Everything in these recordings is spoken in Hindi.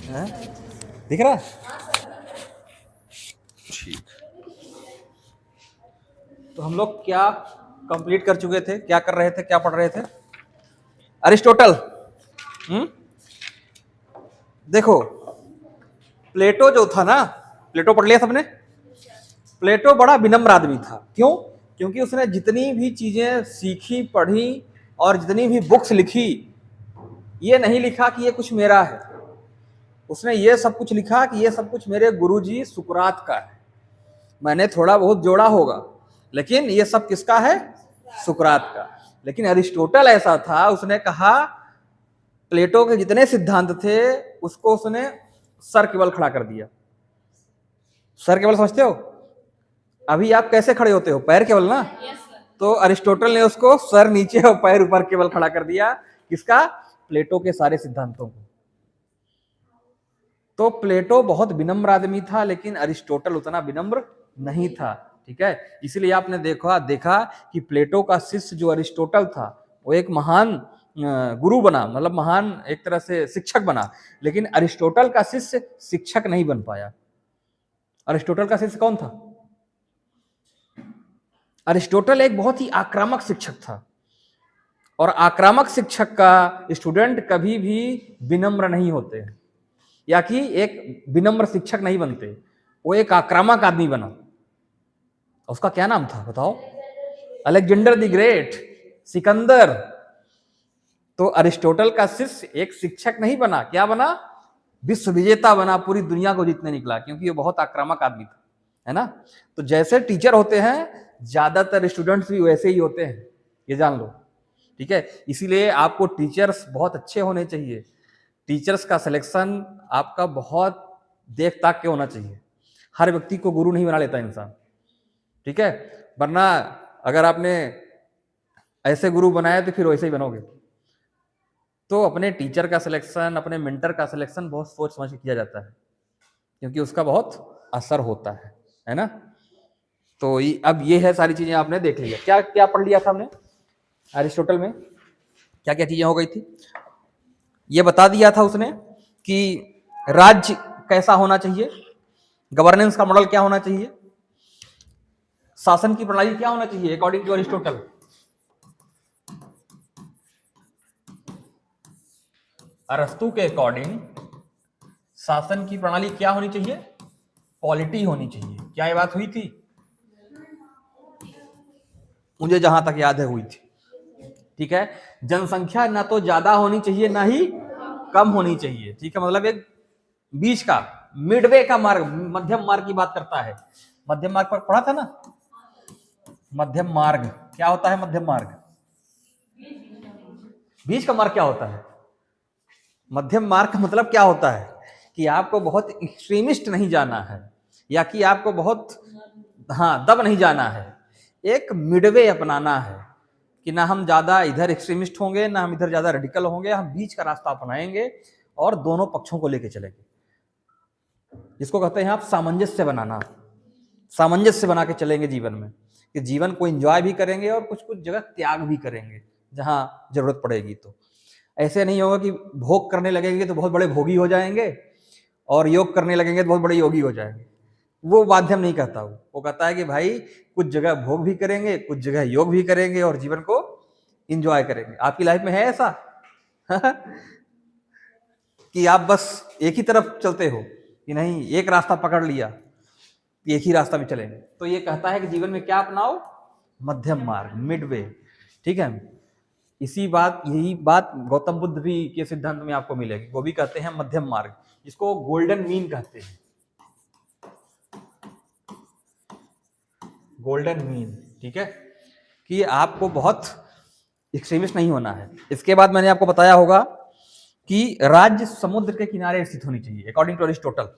हैं? दिख रहा है? ठीक। तो हम लोग क्या कंप्लीट कर चुके थे, क्या कर रहे थे, क्या पढ़ रहे थे? अरिस्टोटल। हम्म। देखो, प्लेटो जो था ना, प्लेटो पढ़ लिया सबने? प्लेटो बड़ा विनम्र आदमी था। क्यों? क्योंकि उसने जितनी भी चीजें सीखी, पढ़ी और जितनी भी बुक्स लिखी, ये नहीं लिखा कि ये कुछ मेरा है। उसने ये सब कुछ लिखा कि ये सब कुछ मेरे गुरुजी सुकरात का है। मैंने थोड़ा बहुत जोड़ा होगा, लेकिन ये सब किसका है? सुकरात का। लेकिन अरिस्टोटल ऐसा था, उसने कहा प्लेटो के जितने सिद्धांत थे उसको उसने सर केवल खड़ा कर दिया। सर केवल समझते हो? अभी आप कैसे खड़े होते हो? पैर केवल ना। तो अरिस्टोटल ने उसको सर नीचे और पैर ऊपर केवल खड़ा कर दिया। किसका? प्लेटो के सारे सिद्धांतों को। तो प्लेटो बहुत विनम्र आदमी था, लेकिन अरिस्टोटल उतना विनम्र नहीं था। ठीक है, इसलिए आपने देखा कि प्लेटो का शिष्य जो अरिस्टोटल था वो एक महान गुरु बना, मतलब महान एक तरह से शिक्षक बना, लेकिन अरिस्टोटल का शिष्य शिक्षक नहीं बन पाया। अरिस्टोटल का शिष्य कौन था? अरिस्टोटल एक बहुत ही आक्रामक शिक्षक था, और आक्रामक शिक्षक का स्टूडेंट कभी भी विनम्र नहीं होते, या कि एक विनम्र शिक्षक नहीं बनते। वो एक आक्रामक आदमी बना। उसका क्या नाम था बताओ? Alexander the great, Sikandar. तो अरिस्टोटल का शिष्य एक शिक्षक नहीं बना, क्या बना? विश्व विजेता बना, पूरी दुनिया को जीतने निकला, क्योंकि ये बहुत आक्रामक आदमी था, है ना? तो जैसे टीचर होते हैं, ज्यादातर स्टूडेंट्स भी वैसे ही होते हैं, ये जान लो। ठीक है, इसीलिए आपको टीचर्स बहुत अच्छे होने चाहिए। टीचर्स का सिलेक्शन आपका बहुत देख ताक के होना चाहिए। हर व्यक्ति को गुरु नहीं बना लेता इंसान। ठीक है, वरना अगर आपने ऐसे गुरु बनाया तो फिर वैसे ही बनोगे। तो अपने टीचर का सिलेक्शन, अपने मेंटर का सिलेक्शन बहुत सोच समझ के किया जाता है, क्योंकि उसका बहुत असर होता है ना? तो अब ये है, सारी चीजें आपने देख लिया। क्या क्या पढ़ लिया था हमने अरिस्टोटल में? क्या क्या चीजें हो गई थी? ये बता दिया था उसने कि राज्य कैसा होना चाहिए, गवर्नेंस का मॉडल क्या होना चाहिए, शासन की प्रणाली क्या होना चाहिए अकॉर्डिंग टू अरिस्टोटल। अरस्तु के अकॉर्डिंग शासन की प्रणाली क्या होनी चाहिए? पॉलिटी होनी चाहिए। क्या ये बात हुई थी? मुझे जहां तक याद है हुई थी। ठीक है, जनसंख्या ना तो ज्यादा होनी चाहिए ना ही कम होनी चाहिए। ठीक है, मतलब एक बीच का, मिडवे का मार्ग, मध्यम मार्ग की बात करता है। मध्यम मार्ग पर पढ़ा था ना? मध्यम मार्ग क्या होता है? मध्यम मार्ग, बीच का मार्ग क्या होता है? मध्यम मार्ग का मतलब क्या होता है? कि आपको बहुत एक्सट्रीमिस्ट नहीं जाना है, या कि आपको बहुत, हाँ, दब नहीं जाना है। एक मिडवे अपनाना है, कि ना हम ज्यादा इधर एक्सट्रीमिस्ट होंगे, ना हम इधर ज्यादा रेडिकल होंगे, हम बीच का रास्ता अपनाएंगे और दोनों पक्षों को लेके चलेंगे। जिसको कहते हैं आप सामंजस्य बनाना। सामंजस्य बना के चलेंगे जीवन में, कि जीवन को एंजॉय भी करेंगे और कुछ कुछ जगह त्याग भी करेंगे जहां जरूरत पड़ेगी। तो ऐसे नहीं होगा कि भोग करने लगेंगे तो बहुत बड़े भोगी हो जाएंगे, और योग करने लगेंगे तो बहुत बड़े योगी हो जाएंगे। वो माध्यम नहीं कहता। वो कहता है कि भाई कुछ जगह भोग भी करेंगे, कुछ जगह योग भी करेंगे, और जीवन को इंजॉय करेंगे। आपकी लाइफ में है ऐसा? कि आप बस एक ही तरफ चलते हो, कि नहीं एक रास्ता पकड़ लिया, एक ही रास्ता में चलेंगे? तो ये कहता है कि जीवन में क्या अपनाओ? मध्यम मार्ग, मिडवे। ठीक है, यही बात गौतम बुद्ध भी के सिद्धांत में आपको मिलेगी। वो भी कहते हैं मध्यम मार्ग, जिसको गोल्डन मीन कहते हैं। गोल्डन मीन, ठीक है, कि आपको बहुत एक्सट्रीमिस्ट नहीं होना है। इसके बाद मैंने आपको बताया होगा कि राज्य समुद्र के किनारे स्थित होनी चाहिए अकॉर्डिंग टू अरिस्टोटल।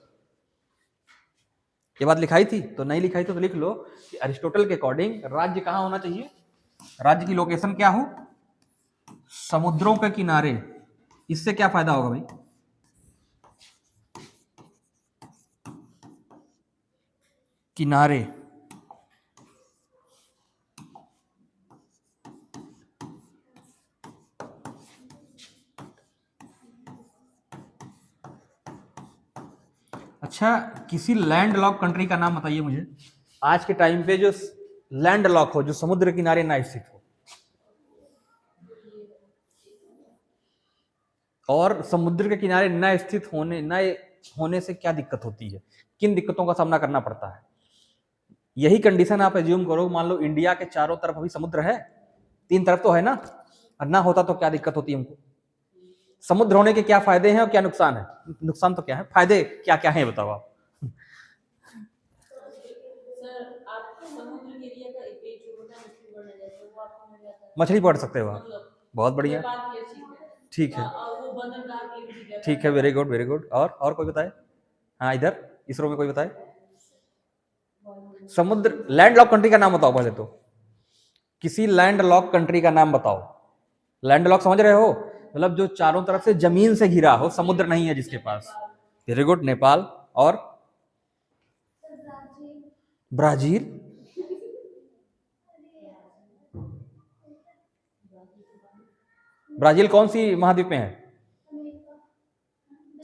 ये बात लिखाई थी? तो नहीं लिखाई तो लिख लो कि अरिस्टोटल के अकॉर्डिंग राज्य कहां होना चाहिए? राज्य की लोकेशन क्या हो? समुद्रों के किनारे। इससे क्या फायदा होगा भाई? किनारे। अच्छा, किसी लैंड लॉक कंट्री का नाम बताइए मुझे आज के टाइम पे जो लैंड लॉक हो, जो समुद्र किनारे ना स्थित हो। और समुद्र के किनारे न स्थित होने से क्या दिक्कत होती है, किन दिक्कतों का सामना करना पड़ता है? यही कंडीशन आप एज्यूम करो, मान लो इंडिया के चारों तरफ अभी समुद्र है, तीन तरफ तो है ना, और ना होता तो क्या दिक्कत होती है हमको? समुद्र होने के क्या फायदे हैं और क्या नुकसान है? नुकसान तो क्या है, फायदे क्या क्या है बताओ आप। मछली पकड़ सकते हो आप, बहुत बढ़िया, ठीक है, ठीक है, वेरी गुड वेरी गुड। और कोई बताए? हाँ, इधर इस रो में कोई बताए? समुद्र लैंड लॉक कंट्री का नाम बताओ पहले तो, किसी लैंड लॉक कंट्री का नाम बताओ। लैंड लॉक समझ रहे हो, मतलब जो चारों तरफ से जमीन से घिरा हो, समुद्र नहीं है जिसके पास। Very good, Nepal. और ब्राजील। ब्राजील कौन सी महाद्वीप में है?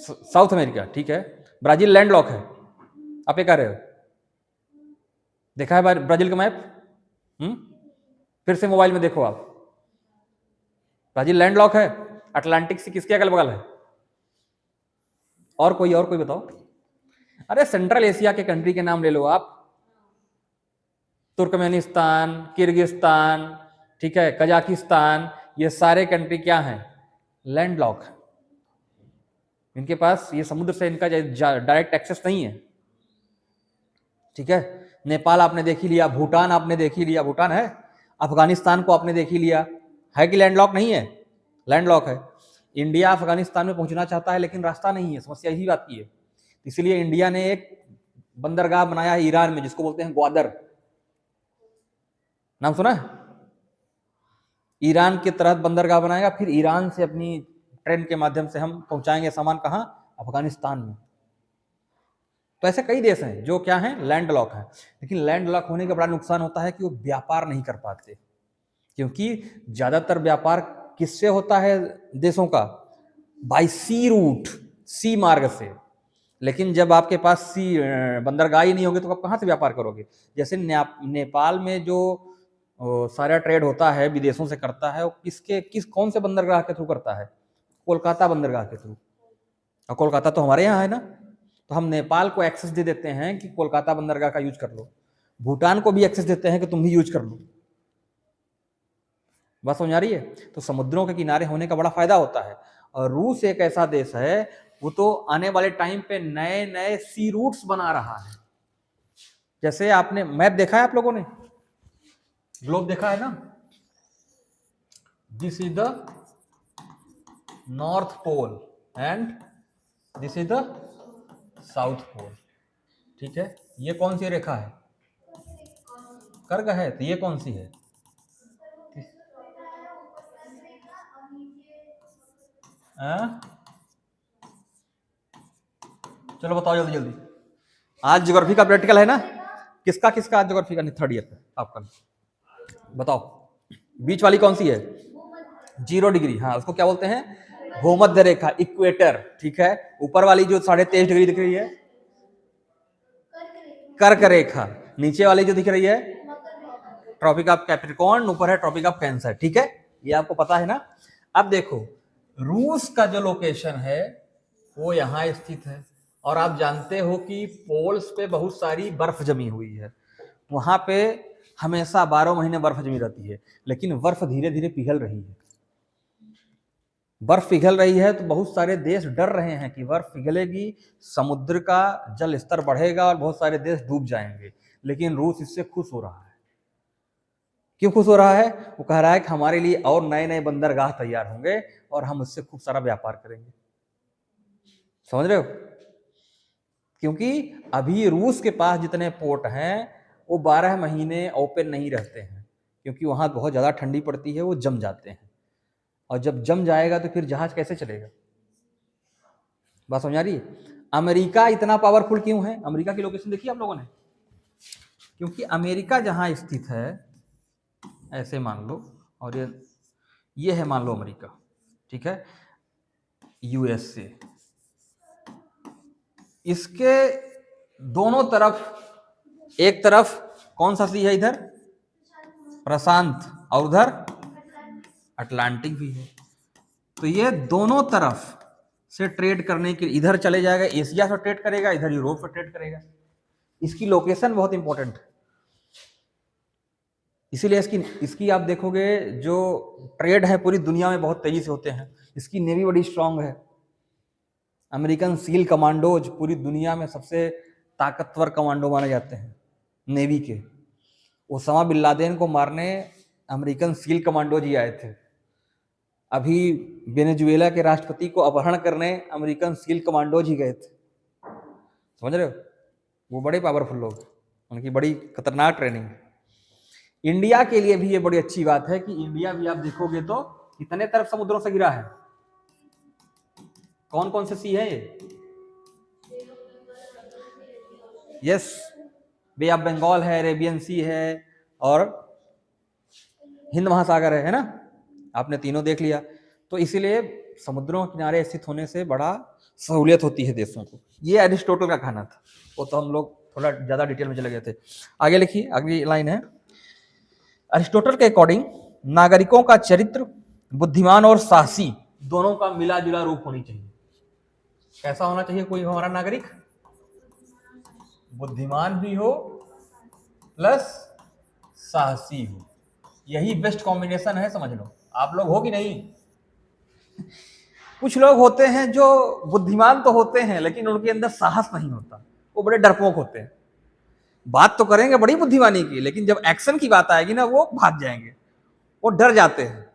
साउथ अमेरिका, ठीक है। ब्राजील लैंड लॉक है, आप ये कह रहे हो? देखा है ब्राजील का मैप? फिर से मोबाइल में देखो आप, ब्राजील लैंड लॉक है। अटलांटिक से किसके अगल बगल है? और कोई बताओ। अरे सेंट्रल एशिया के कंट्री के नाम ले लो आप, तुर्कमेनिस्तान, किर्गिस्तान, ठीक है, कजाकिस्तान, ये सारे कंट्री क्या हैं? लैंड लॉक है। इनके पास ये समुद्र से इनका डायरेक्ट एक्सेस नहीं है, ठीक है। नेपाल आपने देख ही लिया, भूटान आपने देख ही लिया, भूटान है। अफगानिस्तान को आपने देख ही लिया, है कि लैंड लॉक नहीं है? लैंड लॉक है। इंडिया अफगानिस्तान में पहुंचना चाहता है लेकिन रास्ता नहीं है, समस्या यही बात की है। इसलिए इंडिया ने एक बंदरगाह बनाया है ईरान में, जिसको बोलते हैं ग्वादर, नाम सुना है? ईरान के तहत बंदरगाह बनाएगा, फिर ईरान से अपनी ट्रेन के माध्यम से हम पहुंचाएंगे सामान, कहां? अफगानिस्तान में। तो ऐसे कई देश हैं जो क्या हैं, लैंड लॉक हैं। लेकिन लैंड लॉक होने का बड़ा नुकसान होता है कि वो व्यापार नहीं कर पाते, क्योंकि ज्यादातर व्यापार किससे होता है देशों का? बाय सी रूट, सी मार्ग से। लेकिन जब आपके पास सी बंदरगाह ही नहीं होगी तो आप कहाँ से व्यापार करोगे? जैसे नेपाल में जो सारा ट्रेड होता है, विदेशों से करता है, वो कौन से बंदरगाह के थ्रू करता है? कोलकाता बंदरगाह के थ्रू। और कोलकाता तो हमारे यहाँ है ना, तो हम नेपाल को एक्सेस दे देते हैं कि कोलकाता बंदरगाह का यूज कर लो, भूटान को भी एक्सेस देते हैं कि तुम भी यूज कर लो। बात समझ आ रही है? तो समुद्रों के किनारे होने का बड़ा फायदा होता है। और रूस एक ऐसा देश है, वो तो आने वाले टाइम पे नए नए सी रूट्स बना रहा है। जैसे आपने मैप देखा है, आप लोगों ने ग्लोब देखा है ना, this is the north pole and this is the south pole, ठीक है। ये कौन सी रेखा है? कर्क है। तो ये कौन सी है? चलो बताओ जल्दी जल्दी। आज ज्योग्राफी का प्रैक्टिकल है ना? किसका किसका आज ज्योग्राफी का? थर्ड ईयर का आपका, बताओ बीच वाली कौन सी है? 0 डिग्री, हाँ, उसको क्या बोलते हैं? भूमध्य रेखा, इक्वेटर, ठीक है। ऊपर वाली जो 23.5 डिग्री दिख रही है, कर्क रेखा। नीचे वाली जो दिख रही है, ट्रॉपिक ऑफ कैप्रिकॉर्न, ऊपर है ट्रॉपिक ऑफ कैंसर, ठीक है। ये आपको पता है ना? अब देखो, रूस का जो लोकेशन है वो यहां स्थित है, और आप जानते हो कि पोल्स पे बहुत सारी बर्फ जमी हुई है। वहां पे हमेशा 12 महीने बर्फ जमी रहती है, लेकिन बर्फ धीरे धीरे पिघल रही है। बर्फ पिघल रही है तो बहुत सारे देश डर रहे हैं कि बर्फ पिघलेगी, समुद्र का जल स्तर बढ़ेगा और बहुत सारे देश डूब जाएंगे। लेकिन रूस इससे खुश हो रहा है। क्यों खुश हो रहा है? वो कह रहा है कि हमारे लिए और नए नए बंदरगाह तैयार होंगे और हम उससे खूब सारा व्यापार करेंगे। समझ रहे हो? क्योंकि अभी रूस के पास जितने पोर्ट हैं वो 12 महीने ओपन नहीं रहते हैं, क्योंकि वहां बहुत ज्यादा ठंडी पड़ती है, वो जम जाते हैं। और जब जम जाएगा तो फिर जहाज कैसे चलेगा? बात समझ आ रही है? अमेरिका इतना पावरफुल क्यों है? अमेरिका की लोकेशन देखी आप लोगों ने? क्योंकि अमेरिका जहां स्थित है, ऐसे मान लो, और ये है मान लो अमेरिका, ठीक है, यूएसए, इसके दोनों तरफ, एक तरफ कौन सा सी है इधर, प्रशांत, और उधर अटलांटिक भी है। तो ये दोनों तरफ से ट्रेड करने के लिए इधर चले जाएगा, एशिया से ट्रेड करेगा, इधर यूरोप से ट्रेड करेगा। इसकी लोकेशन बहुत इंपॉर्टेंट है, इसीलिए इसकी आप देखोगे जो ट्रेड है पूरी दुनिया में बहुत तेजी से होते हैं। इसकी नेवी बड़ी स्ट्रांग है। अमेरिकन सील कमांडोज पूरी दुनिया में सबसे ताकतवर कमांडो माने जाते हैं नेवी के। ओसामा बिन लादेन को मारने अमेरिकन सील कमांडोज ही आए थे। अभी वेनेजुएला के राष्ट्रपति को अपहरण करने अमेरिकन सील कमांडोज ही गए थे। समझ रहे हो, वो बड़े पावरफुल लोग, उनकी बड़ी खतरनाक ट्रेनिंग है। इंडिया के लिए भी ये बड़ी अच्छी बात है कि इंडिया भी आप देखोगे तो कितने तरफ समुद्रों से घिरा है। कौन कौन से सी है ये? यस, बे ऑफ बंगाल है, अरेबियन सी है और हिंद महासागर है ना। आपने तीनों देख लिया। तो इसीलिए समुद्रों के किनारे स्थित होने से बड़ा सहूलियत होती है देशों को। ये अरिस्टोटल का कहना था, वो तो हम लोग थोड़ा ज्यादा डिटेल में चले गए थे। आगे लिखिए, अगली लाइन है, अरिस्टोटल के अकॉर्डिंग नागरिकों का चरित्र बुद्धिमान और साहसी दोनों का मिला जुला रूप होनी चाहिए। कैसा होना चाहिए कोई हमारा नागरिक? बुद्धिमान भी हो प्लस साहसी हो। यही बेस्ट कॉम्बिनेशन है, समझ लो। आप लोग हो कि नहीं? कुछ लोग होते हैं जो बुद्धिमान तो होते हैं लेकिन उनके अंदर साहस नहीं होता, वो बड़े डरपोक होते हैं। बात तो करेंगे बड़ी बुद्धिमानी की, लेकिन जब एक्शन की बात आएगी ना वो भाग जाएंगे, वो डर जाते हैं।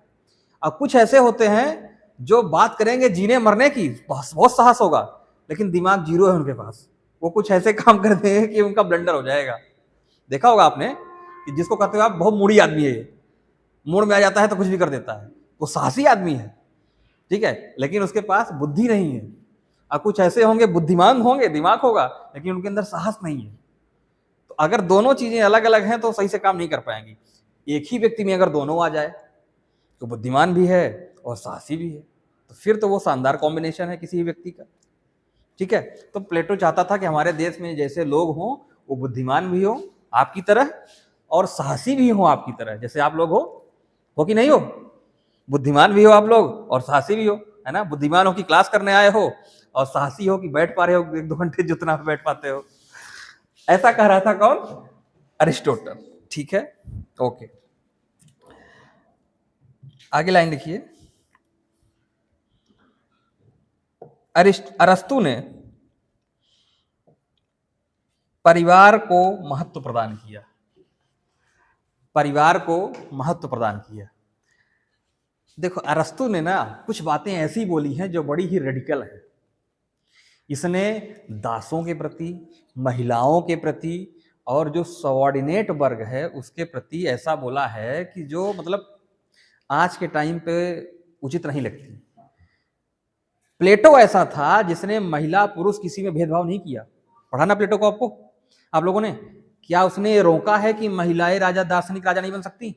अब कुछ ऐसे होते हैं जो बात करेंगे जीने मरने की, बहुत साहस होगा, लेकिन दिमाग जीरो है उनके पास। वो कुछ ऐसे काम कर देंगे कि उनका ब्लंडर हो जाएगा। देखा होगा आपने कि जिसको कहते हो आप बहुत मूडी आदमी है, मूड में आ जाता है तो कुछ भी कर देता है, वो साहसी आदमी है, ठीक है, लेकिन उसके पास बुद्धि नहीं है। और कुछ ऐसे होंगे बुद्धिमान होंगे, दिमाग होगा, लेकिन उनके अंदर साहस नहीं है। तो अगर दोनों चीजें अलग अलग हैं तो सही से काम नहीं कर पाएंगी। एक ही व्यक्ति में अगर दोनों आ जाए तो बुद्धिमान भी है और साहसी भी है, तो फिर तो वो शानदार कॉम्बिनेशन है किसी व्यक्ति का, ठीक है। तो प्लेटो चाहता था कि हमारे देश में जैसे लोग हों वो बुद्धिमान भी हो आपकी तरह और साहसी भी हो आपकी तरह, जैसे आप लोग हो कि नहीं हो? बुद्धिमान भी हो आप लोग और साहसी भी हो, है ना। बुद्धिमान हो कि क्लास करने आए हो और साहसी हो कि बैठ पा रहे हो 1-2 घंटे जितना बैठ पाते हो। ऐसा कह रहा था कौन? अरिस्टोटल, ठीक है, ओके। आगे लाइन लिखिए, अरस्तु ने परिवार को महत्व प्रदान किया। परिवार को महत्व प्रदान किया। देखो अरस्तु ने ना कुछ बातें ऐसी बोली हैं जो बड़ी ही रेडिकल है। इसने दासों के प्रति, महिलाओं के प्रति और जो सबऑर्डिनेट वर्ग है उसके प्रति ऐसा बोला है कि जो मतलब आज के टाइम पे उचित नहीं लगती। प्लेटो ऐसा था जिसने महिला पुरुष किसी में भेदभाव नहीं किया। पढ़ा ना प्लेटो को आपको, आप लोगों ने? क्या उसने ये रोका है कि महिलाएं राजा दार्शनिक राजा नहीं बन सकती?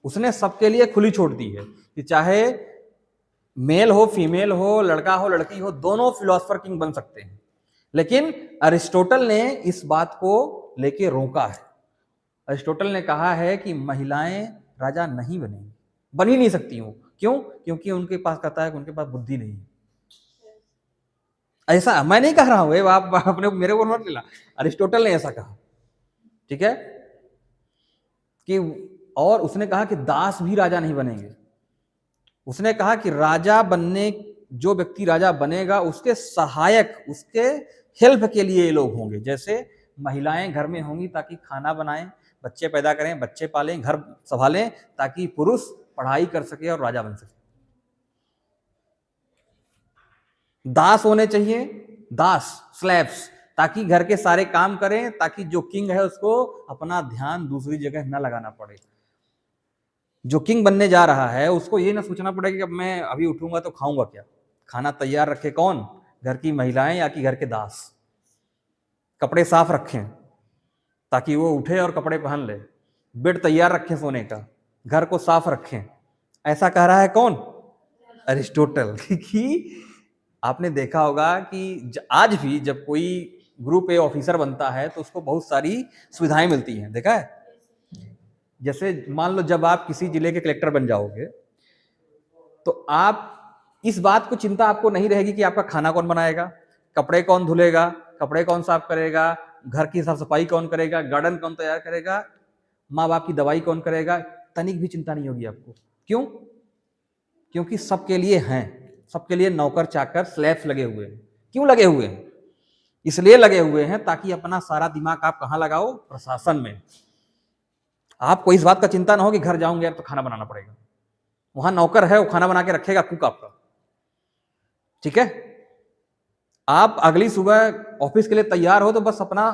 उसने सबके लिए खुली छोड़ दी है कि चाहे मेल हो फीमेल हो, लड़का हो लड़की हो, दोनों फिलोसफर किंग बन सकते हैं। लेकिन अरिस्टोटल ने इस बात को लेके रोका है। अरिस्टोटल ने कहा है कि महिलाएं राजा नहीं बनेंगी, बन ही नहीं सकती हूं। क्यों? क्योंकि उनके पास, कहता है कि उनके पास बुद्धि नहीं है। ऐसा मैं नहीं कह रहा हूं, आप अपने मेरे को मत लेना, अरिस्टोटल ने ऐसा कहा, ठीक है। कि और उसने कहा कि दास भी राजा नहीं बनेंगे। उसने कहा कि राजा बनने, जो व्यक्ति राजा बनेगा उसके सहायक, उसके हेल्प के लिए ये लोग होंगे। जैसे महिलाएं घर में होंगी ताकि खाना बनाएं, बच्चे पैदा करें, बच्चे पालें, घर संभालें, ताकि पुरुष पढ़ाई कर सके और राजा बन सके। दास होने चाहिए, दास स्लैब्स, ताकि घर के सारे काम करें, ताकि जो किंग है उसको अपना ध्यान दूसरी जगह न लगाना पड़े। जो किंग बनने जा रहा है उसको ये ना सोचना पड़ेगा कि अब मैं अभी उठूंगा तो खाऊंगा क्या। खाना तैयार रखे कौन? घर की महिलाएं या कि घर के दास। कपड़े साफ रखें ताकि वो उठे और कपड़े पहन ले। बेड तैयार रखें सोने का, घर को साफ रखें। ऐसा कह रहा है कौन? अरिस्टोटल। कि आपने देखा होगा कि आज भी जब कोई ग्रुप ए ऑफिसर बनता है तो उसको बहुत सारी सुविधाएं मिलती हैं, देखा है। जैसे मान लो जब आप किसी जिले के कलेक्टर बन जाओगे तो आप इस बात को चिंता आपको नहीं रहेगी कि आपका खाना कौन बनाएगा, कपड़े कौन धुलेगा, कपड़े कौन साफ करेगा, घर की साफ सफाई कौन करेगा, गार्डन कौन तैयार करेगा, माँ बाप की दवाई कौन करेगा, तनिक भी चिंता नहीं होगी आपको। क्यों? क्योंकि सबके लिए हैं, सबके लिए नौकर चाकर स्लैब्स लगे हुए हैं। क्यों लगे हुए हैं? इसलिए लगे हुए हैं ताकि अपना सारा दिमाग आप कहाँ लगाओ? प्रशासन में। आपको इस बात का चिंता ना हो कि घर जाऊंगे तो खाना बनाना पड़ेगा, वहां नौकर है वो खाना बना के रखेगा, कुक आपका, ठीक है। आप अगली सुबह ऑफिस के लिए तैयार हो तो बस अपना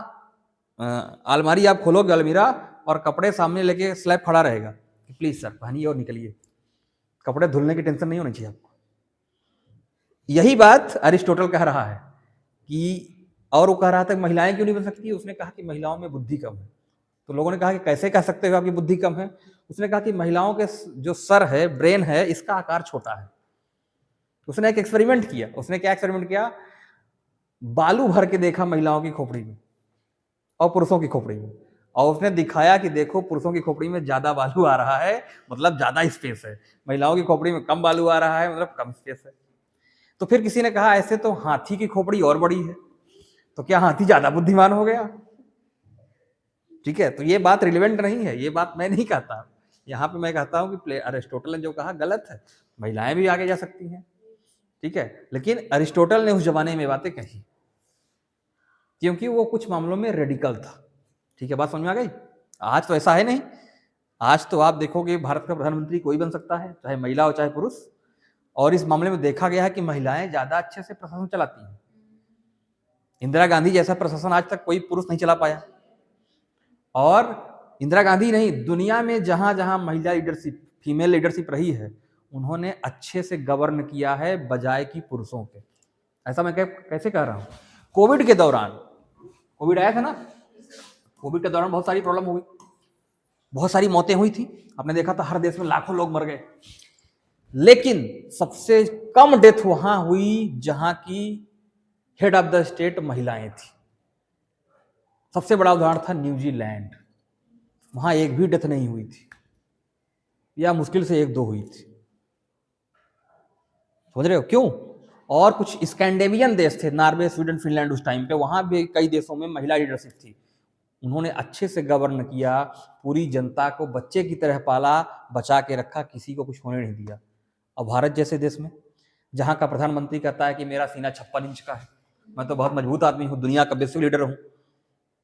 अलमारी आप खोलोगे, अलमीरा, और कपड़े सामने लेके स्लैब खड़ा रहेगा कि प्लीज सर पहनिए और निकलिए। कपड़े धुलने की टेंशन नहीं होनी चाहिए आपको। यही बात अरिस्टोटल कह रहा है कि, और वो कह रहा था कि महिलाएं क्यों नहीं बन सकती। उसने कहा कि महिलाओं में बुद्धि कम है। तो लोगों ने कहा कि कैसे कह सकते हो आपकी बुद्धि कम है? उसने कहा कि महिलाओं के जो सर है, ब्रेन है, इसका आकार छोटा है। उसने एक एक्सपेरिमेंट किया। उसने क्या एक्सपेरिमेंट किया? बालू भर के देखा महिलाओं की खोपड़ी में और पुरुषों की खोपड़ी में, और उसने दिखाया कि देखो पुरुषों की खोपड़ी में ज्यादा बालू आ रहा है, मतलब ज्यादा स्पेस है, महिलाओं की खोपड़ी में कम बालू आ रहा है, मतलब कम स्पेस है। तो फिर किसी ने कहा ऐसे तो हाथी की खोपड़ी और बड़ी है, तो क्या हाथी ज्यादा बुद्धिमान हो गया? ठीक है, तो ये बात रिलेवेंट नहीं है, ये बात मैं नहीं कहता। यहाँ पे मैं कहता हूँ कि अरिस्टोटल ने जो कहा गलत है, महिलाएं भी आगे जा सकती हैं, ठीक है। लेकिन अरिस्टोटल ने उस जमाने में बातें कही क्योंकि वो कुछ मामलों में रेडिकल था, ठीक है। बात समझ में आ गई? आज तो ऐसा है नहीं। आज तो आप देखोगे भारत का प्रधानमंत्री कोई बन सकता है, चाहे महिला हो चाहे पुरुष। और इस मामले में देखा गया है कि महिलाएं ज्यादा अच्छे से प्रशासन चलाती हैं। इंदिरा गांधी जैसा प्रशासन आज तक कोई पुरुष नहीं चला पाया। और इंदिरा गांधी नहीं, दुनिया में जहां जहां महिला लीडरशिप, फीमेल लीडरशिप रही है, उन्होंने अच्छे से गवर्न किया है बजाय कि पुरुषों के। ऐसा मैं कैसे कह रहा हूं? कोविड के दौरान, कोविड आया था ना, कोविड के दौरान बहुत सारी प्रॉब्लम हुई, बहुत सारी मौतें हुई थी। आपने देखा था हर देश में लाखों लोग मर गए, लेकिन सबसे कम डेथ वहां हुई जहां की हेड ऑफ द स्टेट महिलाएं थी। सबसे बड़ा उदाहरण था न्यूजीलैंड, वहां एक भी डेथ नहीं हुई थी, या मुश्किल से एक दो हुई थी। समझ रहे हो क्यों? और कुछ स्कैंडिनेवियन देश थे, नॉर्वे, स्वीडन, फिनलैंड, उस टाइम पे वहां भी कई देशों में महिला लीडरशिप थी। उन्होंने अच्छे से गवर्न किया, पूरी जनता को बच्चे की तरह पाला, बचा के रखा, किसी को कुछ होने नहीं दिया। और भारत जैसे देश में जहां का प्रधानमंत्री कहता है कि मेरा सीना 56 इंच का है, मैं तो बहुत मजबूत आदमी हूं, दुनिया का विश्व लीडर हूं,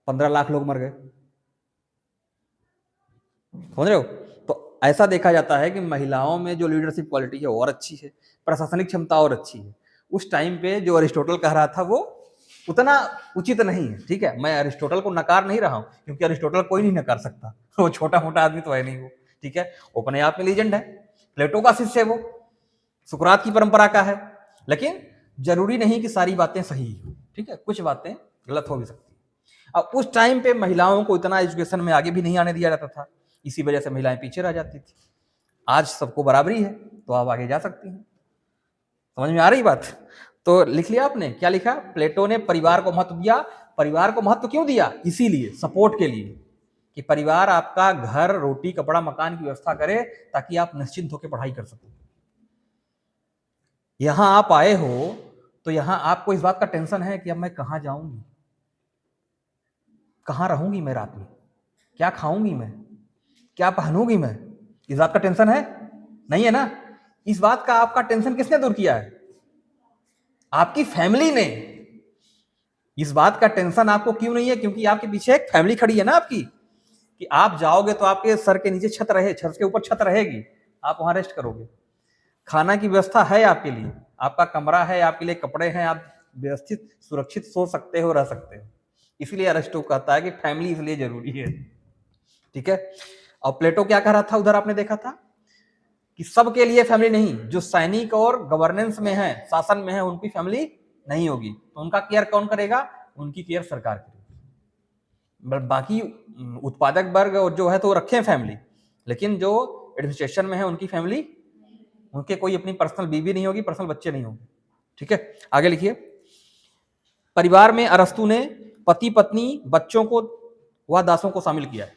15 लाख लोग मर गए। समझ रहे हो? तो ऐसा देखा जाता है कि महिलाओं में जो लीडरशिप क्वालिटी है वो और अच्छी है, प्रशासनिक क्षमता और अच्छी है। उस टाइम पे जो अरिस्टोटल कह रहा था वो उतना उचित नहीं है, ठीक है। मैं अरिस्टोटल को नकार नहीं रहा हूं, क्योंकि अरिस्टोटल कोई नहीं नकार सकता, वो छोटा मोटा आदमी तो है नहीं वो, ठीक है। अपने आप में लीजेंड है, प्लेटो का शिष्य है वो, सुकरात की परंपरा का है। लेकिन जरूरी नहीं कि सारी बातें सही हो, ठीक है, कुछ बातें गलत हो भी सकती है। अब उस टाइम पे महिलाओं को इतना एजुकेशन में आगे भी नहीं आने दिया जाता था, इसी वजह से महिलाएं पीछे रह जाती थी। आज सबको बराबरी है तो आप आगे जा सकती हैं। समझ में आ रही बात? तो लिख लिया आपने? क्या लिखा? प्लेटो ने परिवार को महत्व दिया। परिवार को महत्व क्यों दिया? इसीलिए, सपोर्ट के लिए, कि परिवार आपका घर, रोटी, कपड़ा, मकान की व्यवस्था करे ताकि आप निश्चिंत होकर पढ़ाई कर सको। यहां आप आए हो तो यहां आपको इस बात का टेंशन है कि अब मैं कहां जाऊंगी, कहां रहूंगी मैं रात में, क्या खाऊंगी मैं, क्या पहनूंगी मैं, इस बात का टेंशन है? नहीं है ना? इस बात का आपका टेंशन किसने दूर किया है? आपकी फैमिली ने। इस बात का टेंशन आपको क्यों नहीं है? क्योंकि आपके पीछे एक फैमिली खड़ी है ना आपकी, कि आप जाओगे तो आपके सर के नीचे छत रहे, छत के ऊपर छत रहेगी, आप वहां रेस्ट करोगे, खाना की व्यवस्था है आपके लिए, आपका कमरा है, आपके लिए कपड़े हैं, आप व्यवस्थित सुरक्षित सो सकते हो, रह सकते हो। इसलिए अरिस्टो कहता है कि फैमिली इसलिए जरूरी है, ठीक है। और प्लेटो क्या कह रहा था उधर? आपने देखा था कि सबके लिए फैमिली नहीं, जो सैनिक और गवर्नेंस में है, शासन में है, उनकी फैमिली नहीं होगी, तो उनका केयर कौन करेगा? उनकी केयर सरकार करेगी। बाकी उत्पादक वर्ग और जो है तो रखे फैमिली, लेकिन जो एडमिनिस्ट्रेशन में है उनकी फैमिली, उनके कोई अपनी पर्सनल बीवी नहीं होगी, पर्सनल बच्चे नहीं होंगे, ठीक है, आगे लिखिए। परिवार में अरस्तु ने पति पत्नी बच्चों को व दासों को शामिल किया है।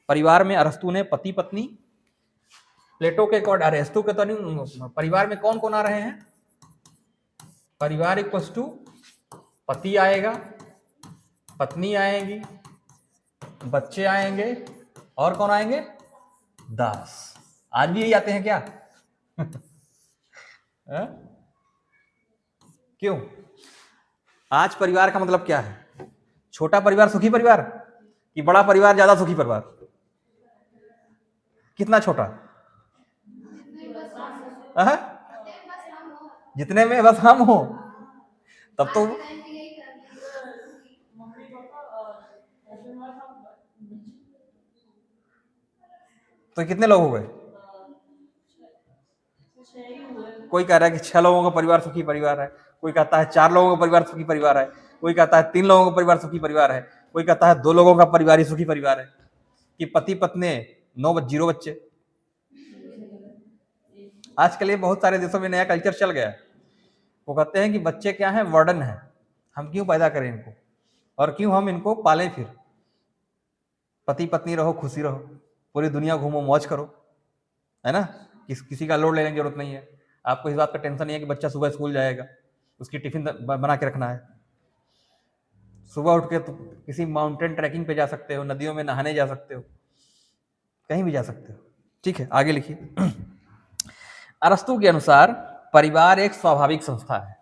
परिवार में अरस्तु ने पति पत्नी, प्लेटो के अकॉर्डिंग, अरस्तु के तो नहीं, परिवार में कौन कौन आ रहे हैं? परिवार इक्वल्स टू पति आएगा, पत्नी आएंगी, बच्चे आएंगे, और कौन आएंगे? दास। आज भी यही आते हैं क्या? क्यों? आज परिवार का मतलब क्या है? छोटा परिवार सुखी परिवार कि बड़ा परिवार ज्यादा सुखी परिवार? कितना छोटा? जितने में बस हम हो, तब तो कितने लोग हो गए? कोई कह रहा है कि 6 लोगों का परिवार सुखी परिवार है, कोई कहता है 4 लोगों का परिवार सुखी परिवार है, कोई कहता है 3 लोगों का परिवार सुखी परिवार है, कोई कहता है 2 लोगों का परिवार ही सुखी परिवार है, कि पति पत्नी 0 बच्चे। आजकल ये बहुत सारे देशों में नया कल्चर चल गया है। वो कहते हैं कि बच्चे क्या हैं? वर्डन है, हम क्यों पैदा करें इनको, और क्यों हम इनको पालें? फिर पति पत्नी रहो, खुशी रहो, पूरी दुनिया घूमो, मौज करो, है ना? किसी का लोड लेने की जरूरत नहीं है। आपको इस बात का टेंशन नहीं है कि बच्चा सुबह स्कूल जाएगा, उसकी टिफिन बना के रखना है। सुबह उठ के तो किसी माउंटेन ट्रैकिंग पे जा सकते हो, नदियों में नहाने जा सकते हो, कहीं भी जा सकते हो। ठीक है, आगे लिखिए। अरस्तु के अनुसार परिवार एक स्वाभाविक संस्था है।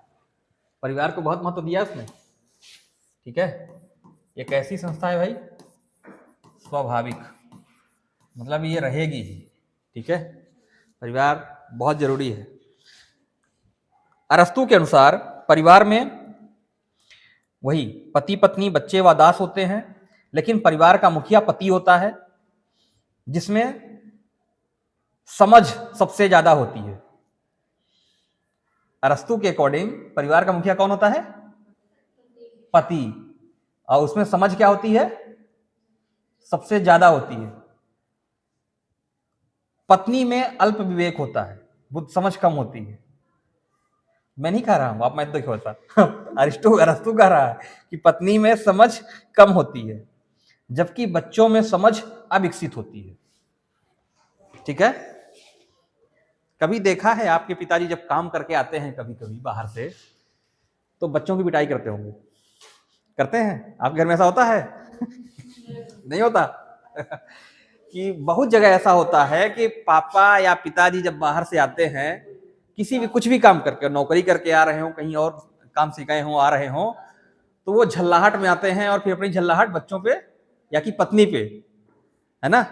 परिवार को बहुत महत्व दिया उसने। ठीक है, ये कैसी संस्था है भाई? स्वाभाविक, मतलब ये रहेगी ही। ठीक है, परिवार बहुत जरूरी है। अरस्तु के अनुसार परिवार में वही पति पत्नी बच्चे व दास होते हैं, लेकिन परिवार का मुखिया पति होता है, जिसमें समझ सबसे ज्यादा होती है। अरस्तु के अकॉर्डिंग परिवार का मुखिया कौन होता है? पति, और उसमें समझ क्या होती है? सबसे ज्यादा होती है। पत्नी में अल्प विवेक होता है, बुद्ध समझ कम होती है। मैं नहीं कह रहा हूं, आप मैं देखो ऐसा अरस्तु कह रहा है कि पत्नी में समझ कम होती है, जबकि बच्चों में समझ अविकसित होती है। ठीक है, कभी देखा है आपके पिताजी जब काम करके आते हैं कभी कभी बाहर से, तो बच्चों की पिटाई करते होंगे? करते हैं? आपके घर में ऐसा होता है? नहीं होता? कि बहुत जगह ऐसा होता है कि पापा या पिताजी जब बाहर से आते हैं, किसी भी कुछ भी काम करके, नौकरी करके आ रहे हो, कहीं और काम से गए हो, आ रहे हो, तो वो झल्लाहट में आते हैं और फिर अपनी झल्लाहट बच्चों पे या कि पत्नी पे, है ना,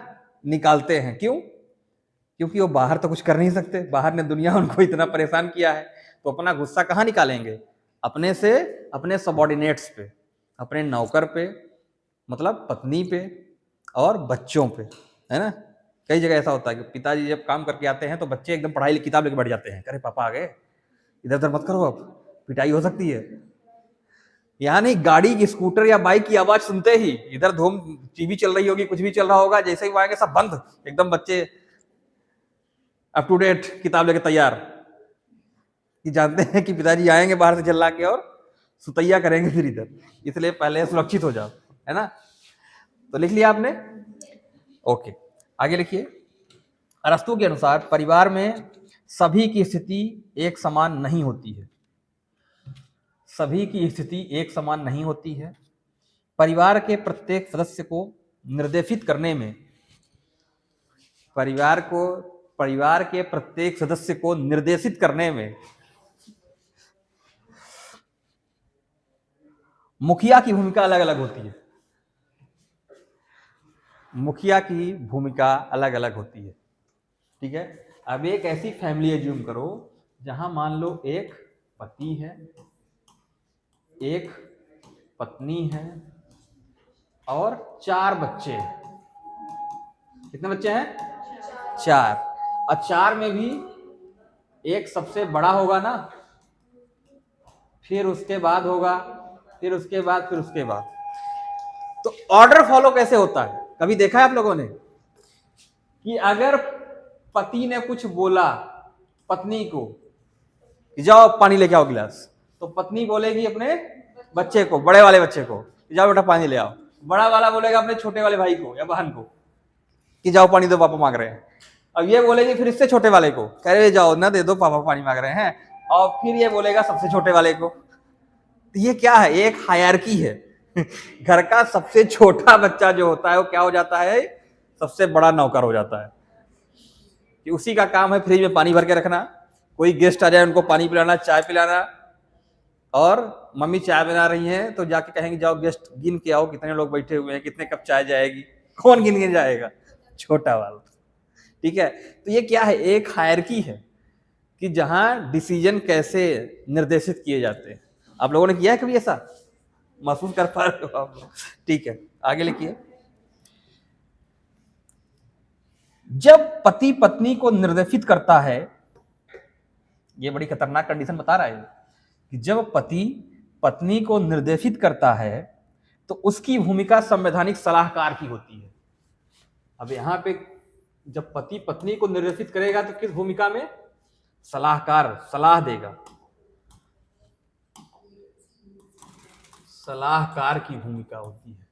निकालते हैं। क्यों? क्योंकि वो बाहर तो कुछ कर नहीं सकते, बाहर ने दुनिया उनको इतना परेशान किया है, तो अपना गुस्सा कहाँ निकालेंगे? अपने से, अपने सबॉर्डिनेट्स पे, अपने नौकर पे, मतलब पत्नी पे और बच्चों पे, है ना। कई जगह ऐसा होता है कि पिताजी जब काम करके आते हैं तो बच्चे एकदम पढ़ाई किताब लेके बैठ जाते हैं, अरे पापा आ गए, इधर उधर मत करो, अब पिटाई हो सकती है। यहाँ नहीं, गाड़ी की, स्कूटर या बाइक की आवाज सुनते ही इधर धूम, टीवी चल रही होगी, कुछ भी चल रहा होगा, जैसे ही वो आएंगे सब बंद, एकदम बच्चे अप टू डेट किताब लेके तैयार, कि जानते हैं कि पिताजी आएंगे बाहर से झल्ला के और सुतैया करेंगे फिर इधर, इसलिए पहले सुरक्षित हो जाओ, है ना। तो लिख लिया आपने? ओके, आगे लिखिए। अरस्तु के अनुसार परिवार में सभी की स्थिति एक समान नहीं होती है। सभी की स्थिति एक समान नहीं होती है। परिवार के प्रत्येक सदस्य को निर्देशित करने में, परिवार के प्रत्येक सदस्य को निर्देशित करने में मुखिया की भूमिका अलग अलग होती है। मुखिया की भूमिका अलग अलग होती है। ठीक है, अब एक ऐसी फैमिली एज्यूम करो जहां मान लो एक पति है, एक पत्नी है और 4 बच्चे हैं। कितने बच्चे हैं? 4। और 4 में भी एक सबसे बड़ा होगा ना, फिर उसके बाद होगा, फिर उसके बाद, फिर उसके बाद। तो ऑर्डर फॉलो कैसे होता है? कभी देखा है आप लोगों ने कि अगर पति ने कुछ बोला पत्नी को, कि जाओ पानी लेके आओ गिलास। तो पत्नी बोलेगी अपने बच्चे को, बड़े वाले बच्चे को, कि जाओ बेटा पानी ले आओ। बड़ा वाला बोलेगा अपने छोटे वाले भाई को या बहन को कि जाओ पानी दो, पापा मांग रहे हैं। अब ये बोलेगी फिर इससे छोटे वाले को, कह रहे जाओ ना दे दो, पापा पानी मांग रहे हैं। और फिर ये बोलेगा सबसे छोटे वाले को। तो ये क्या है, एक हायरार्की है। घर का सबसे छोटा बच्चा जो होता है वो क्या हो जाता है, सबसे बड़ा नौकर हो जाता है। कि उसी का काम है फ्रिज में पानी भर के रखना, कोई गेस्ट आ जाए उनको पानी पिलाना, चाय पिलाना। और मम्मी चाय बना रही हैं तो जाके कहेंगे जाओ गेस्ट गिन के आओ कितने लोग बैठे हुए हैं, कितने कप चाय जाएगी। कौन गिन के जाएगा, छोटा वाला। ठीक है, तो ये क्या है, एक हायरार्की है कि जहां डिसीजन कैसे निर्देशित किए जाते हैं। आप लोगों ने किया है कभी ऐसा, महसूस कर पा रहे हो आप लोग? ठीक है, आगे लिखिए। जब पति पत्नी को निर्देशित करता है, ये बड़ी खतरनाक कंडीशन बता रहा है कि जब पति पत्नी को निर्देशित करता है तो उसकी भूमिका संवैधानिक सलाहकार की होती है। अब यहां पे जब पति पत्नी को निर्देशित करेगा तो किस भूमिका में, सलाहकार, सलाह देगा, सलाहकार की भूमिका होती है।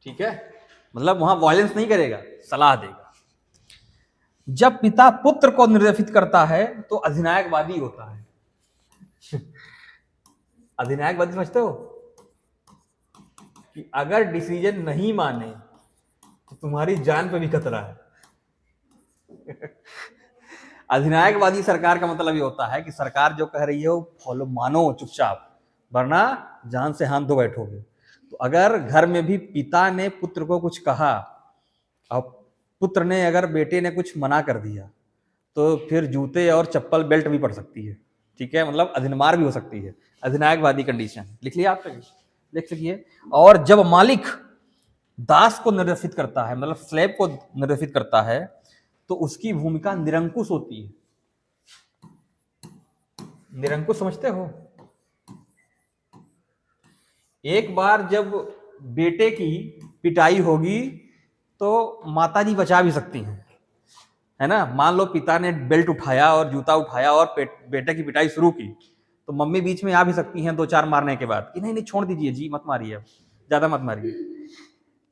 ठीक है, मतलब वहां वायलेंस नहीं करेगा, सलाह देगा। जब पिता पुत्र को निर्देशित करता है तो अधिनायकवादी होता है। अधिनायकवादी समझते हो कि अगर डिसीजन नहीं माने तो तुम्हारी जान पे भी खतरा है। अधिनायकवादी सरकार का मतलब ये होता है कि सरकार जो कह रही है वो फॉलो, मानो चुपचाप, वरना जान से हाथ धो बैठोगे। तो अगर घर में भी पिता ने पुत्र को कुछ कहा और पुत्र ने अगर बेटे ने कुछ मना कर दिया तो फिर जूते और चप्पल बेल्ट भी पड़ सकती है। ठीक है, मतलब अधिनमार भी हो सकती है। अधिनायकवादी कंडीशन लिख लिया आप, लिख लीजिए। और जब मालिक दास को निर्देशित करता है, मतलब स्लेव को निर्देशित करता है, तो उसकी भूमिका निरंकुश होती है। निरंकुश समझते हो? एक बार जब बेटे की पिटाई होगी तो माताजी बचा भी सकती हैं, है ना। मान लो पिता ने बेल्ट उठाया और जूता उठाया और बेटे की पिटाई शुरू की, तो मम्मी बीच में आ भी सकती हैं दो चार मारने के बाद कि नहीं नहीं छोड़ दीजिए जी, मत मारिए, अब ज्यादा मत मारिए।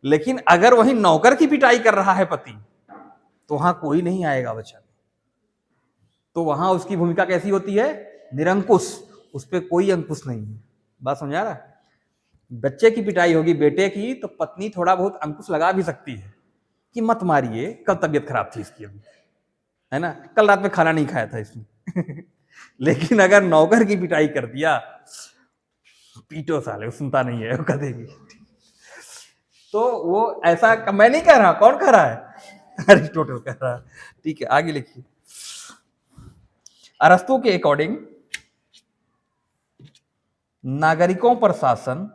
लेकिन अगर वही नौकर की पिटाई कर रहा है पति, तो वहां कोई नहीं आएगा बचा, तो वहां उसकी भूमिका कैसी होती है, निरंकुश, उस पर कोई अंकुश नहीं है। बात समझा रहा? बच्चे की पिटाई होगी बेटे की, तो पत्नी थोड़ा बहुत अंकुश लगा भी सकती है कि मत मारिए, कल तबीयत खराब थी इसकी, अभी है ना, कल रात में खाना नहीं खाया था इसने। लेकिन अगर नौकर की पिटाई कर दिया, पीटो साले, वो सुनता नहीं है, वो कर देगी। तो वो ऐसा, मैं नहीं कह रहा, कौन कह रहा है, अरिस्टोटल कह रहा है। ठीक है, आगे लिखिए। अरस्तु के अकॉर्डिंग नागरिकों पर शासन,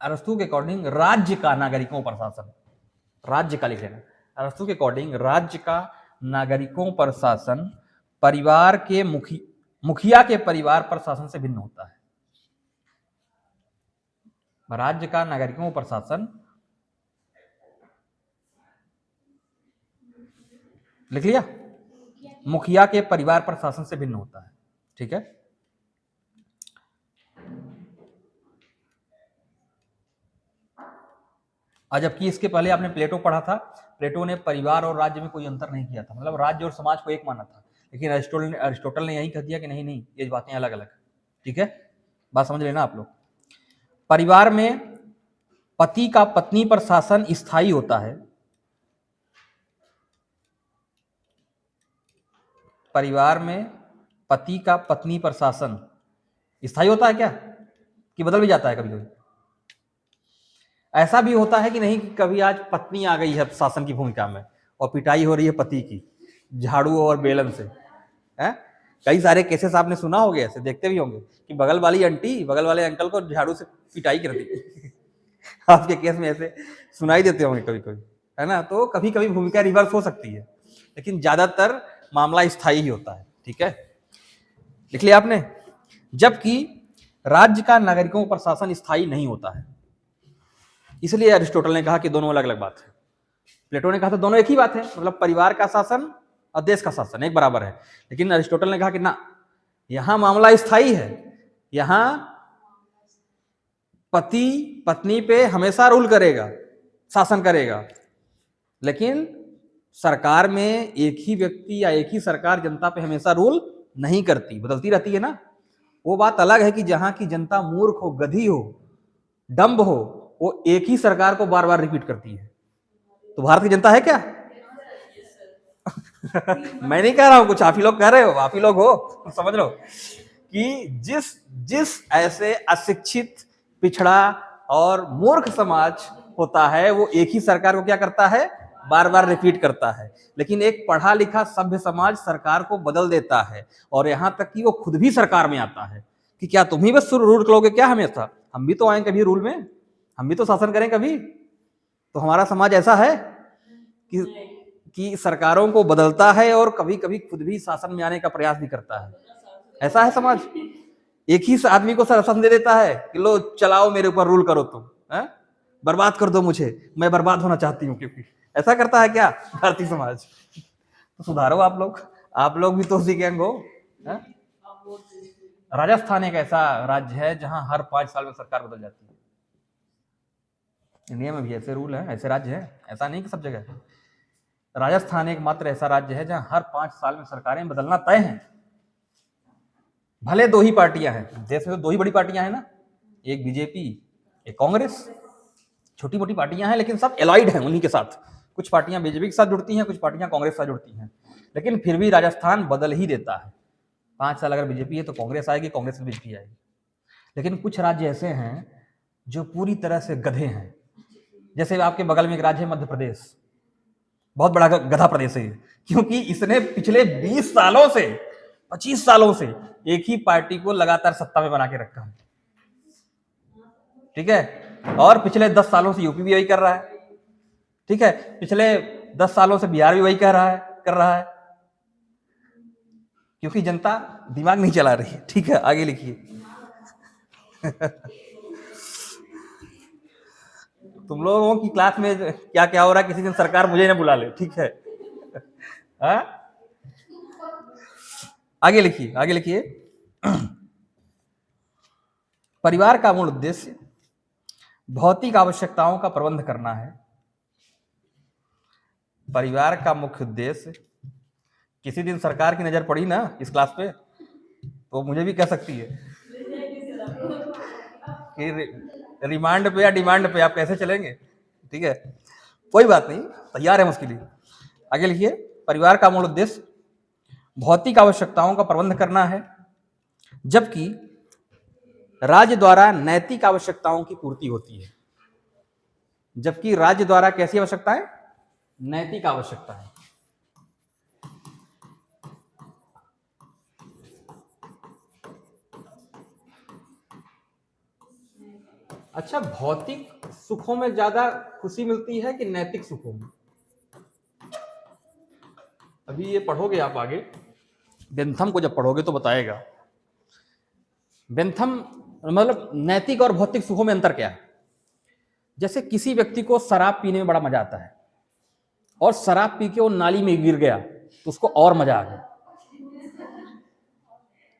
अरस्तु के अकॉर्डिंग राज्य का नागरिकों पर शासन, राज्य का लिख लेना। अरस्तु के अकॉर्डिंग राज्य का नागरिकों पर शासन परिवार के मुखिया के परिवार पर शासन से भिन्न होता है। राज्य का नागरिकों पर शासन, लिख लिया, मुखिया के परिवार पर शासन से भिन्न होता है। ठीक है, और जबकि इसके पहले आपने प्लेटो पढ़ा था, प्लेटो ने परिवार और राज्य में कोई अंतर नहीं किया था, मतलब राज्य और समाज को एक माना था। लेकिन अरिस्टोटल ने यही कह दिया कि नहीं नहीं, ये बातें अलग अलग। ठीक है, बात समझ लेना आप लोग। परिवार में पति का पत्नी पर शासन स्थायी होता है। परिवार में पति का पत्नी पर शासन स्थायी होता है क्या, कि बदल भी जाता है कभी कभी? ऐसा भी होता है कि नहीं, कि कभी आज पत्नी आ गई है शासन की भूमिका में और पिटाई हो रही है पति की झाड़ू और बेलन से, है? कई सारे केसेस आपने सुना होंगे, ऐसे देखते भी होंगे कि बगल वाली आंटी बगल वाले अंकल को झाड़ू से पिटाई कर दी। आपके केस में ऐसे सुनाई देते होंगे कभी कभी, है ना। तो कभी कभी भूमिका रिवर्स हो सकती है, लेकिन ज्यादातर मामला स्थायी ही होता है। ठीक है, लिख लिया आपने। जबकि राज्य का नागरिकों पर शासन स्थायी नहीं होता है, इसलिए अरिस्टोटल ने कहा कि दोनों अलग अलग बात है। प्लेटो ने कहा था दोनों एक ही बात है, मतलब परिवार का शासन और देश का शासन एक बराबर है। लेकिन अरिस्टोटल ने कहा कि ना, यहां मामला स्थायी है, यहां पति पत्नी पे हमेशा रूल करेगा, शासन करेगा, लेकिन सरकार में एक ही व्यक्ति या एक ही सरकार जनता पे हमेशा रूल नहीं करती, बदलती रहती है ना। वो बात अलग है कि जहां की जनता मूर्ख हो, गधी हो, डम्ब हो, वो एक ही सरकार को बार बार रिपीट करती है। तो भारत की जनता है क्या? मैं नहीं कह रहा हूं, कुछ आप ही लोग कह रहे हो, आप ही लोग हो, समझ लो कि जिस जिस ऐसे अशिक्षित, पिछड़ा और मूर्ख समाज होता है, वो एक ही सरकार को क्या करता है? बार बार रिपीट करता है। लेकिन एक पढ़ा लिखा सभ्य समाज सरकार को बदल देता है, और यहां तक कि वो खुद भी सरकार में आता है कि क्या तुम ही बस रूल करोगे क्या हमेशा? हम भी तो आए कभी रूल में, हम भी तो शासन करें कभी। तो हमारा समाज ऐसा है कि सरकारों को बदलता है और कभी कभी खुद भी शासन में आने का प्रयास भी करता है। ऐसा है समाज। एक ही आदमी को शासन दे देता है कि लो चलाओ, मेरे ऊपर रूल करो तुम, बर्बाद कर दो मुझे, मैं बर्बाद होना चाहती हूँ। क्योंकि ऐसा करता है क्या भारतीय समाज? तो सुधारो आप लोग भी तो उसी गैंग हो। राजस्थान एक ऐसा राज्य है जहां हर 5 साल में सरकार बदल जाती है। इंडिया में भी ऐसे रूल है, ऐसे राज्य है, ऐसा नहीं कि सब जगह। राजस्थान एकमात्र ऐसा राज्य है जहां हर 5 साल में सरकारें बदलना तय है। भले 2 ही पार्टियां हैं देश में, तो 2 ही बड़ी पार्टियां हैं ना, एक बीजेपी, एक कांग्रेस। छोटी मोटी पार्टियां हैं लेकिन सब एलाइड हैं उन्हीं के साथ। कुछ पार्टियां बीजेपी के साथ जुड़ती हैं, कुछ पार्टियां कांग्रेस के साथ जुड़ती हैं, लेकिन फिर भी राजस्थान बदल ही देता है। 5 साल अगर बीजेपी है तो कांग्रेस आएगी, कांग्रेस से बीजेपी आएगी। लेकिन कुछ राज्य ऐसे हैं जो पूरी तरह से गधे हैं। जैसे आपके बगल में एक राज्य है मध्य प्रदेश, बहुत बड़ा गधा प्रदेश है, क्योंकि इसने पिछले 20 सालों से, 25 सालों से एक ही पार्टी को लगातार सत्ता में बना के रखा है। ठीक है, और पिछले 10 सालों से यूपी भी वही कर रहा है। ठीक है, पिछले 10 सालों से बिहार भी वही कर रहा है, क्योंकि जनता दिमाग नहीं चला रही। ठीक है, आगे लिखिए। तुम लोगों की क्लास में क्या क्या हो रहा है, किसी दिन सरकार मुझे ना बुला ले। ठीक है, आगे लिखिए। परिवार का मूल उद्देश्य भौतिक आवश्यकताओं का प्रबंध करना है। परिवार का मुख्य उद्देश्य, किसी दिन सरकार की नजर पड़ी ना इस क्लास पे तो मुझे भी कह सकती है कि रिमांड पे या डिमांड पे आप कैसे चलेंगे। ठीक है, कोई बात नहीं, तैयार है उसके लिए। आगे लिखिए। परिवार का मूल उद्देश्य भौतिक आवश्यकताओं का प्रबंध करना है, जबकि राज्य द्वारा नैतिक आवश्यकताओं की पूर्ति होती है। जबकि राज्य द्वारा कैसी आवश्यकताएं? नैतिक आवश्यकताएं। अच्छा, भौतिक सुखों में ज्यादा खुशी मिलती है कि नैतिक सुखों में? अभी ये पढ़ोगे आप आगे, बेंथम को जब पढ़ोगे तो बताएगा। बेंथम मतलब नैतिक और भौतिक सुखों में अंतर क्या है। जैसे किसी व्यक्ति को शराब पीने में बड़ा मजा आता है, और शराब पी के वो नाली में गिर गया तो उसको और मजा आ गया।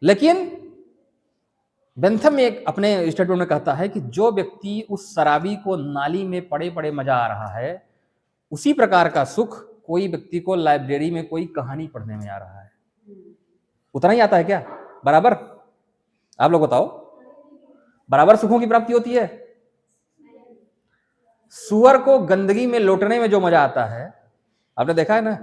लेकिन बेंथम एक अपने स्टेटमेंट में कहता है कि जो व्यक्ति उस शराबी को नाली में पड़े पड़े मजा आ रहा है, उसी प्रकार का सुख कोई व्यक्ति को लाइब्रेरी में कोई कहानी पढ़ने में आ रहा है। उतना ही आता है क्या? बराबर? आप लोग बताओ, बराबर सुखों की प्राप्ति होती है? सुअर को गंदगी में लौटने में जो मजा आता है, आपने देखा है ना,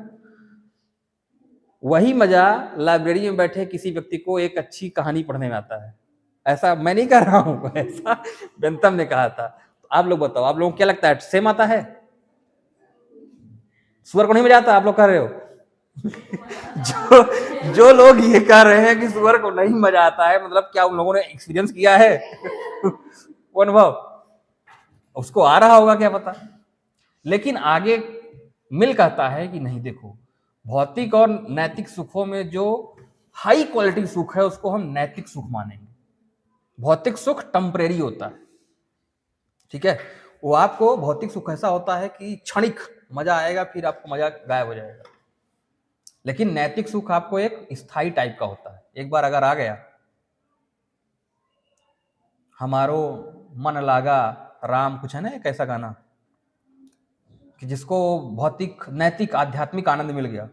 वही मजा लाइब्रेरी में बैठे किसी व्यक्ति को एक अच्छी कहानी पढ़ने में आता है। ऐसा मैं नहीं कह रहा हूं, ऐसा बेंथम ने कहा था। तो आप लोग बताओ, आप लोगों को क्या लगता है, सेम आता है? सुअर को नहीं मजा आता, आप लोग कह रहे हो? जो लोग ये कह रहे हैं कि सुअर को नहीं मजा आता है, मतलब क्या उन लोगों ने एक्सपीरियंस किया है? वो अनुभव उसको आ रहा होगा, क्या पता। लेकिन आगे मिल कहता है कि नहीं, देखो, भौतिक और नैतिक सुखों में जो हाई क्वालिटी सुख है उसको हम नैतिक सुख मानेंगे। भौतिक सुख टेम्परेरी होता है। ठीक है, वो आपको भौतिक सुख ऐसा होता है कि क्षणिक मजा आएगा, फिर आपको मजा गायब हो जाएगा। लेकिन नैतिक सुख आपको एक स्थायी टाइप का होता है, एक बार अगर आ गया, हमारो मन लागा राम, कुछ है ना एक ऐसा गाना कि जिसको भौतिक नैतिक आध्यात्मिक आनंद मिल गया।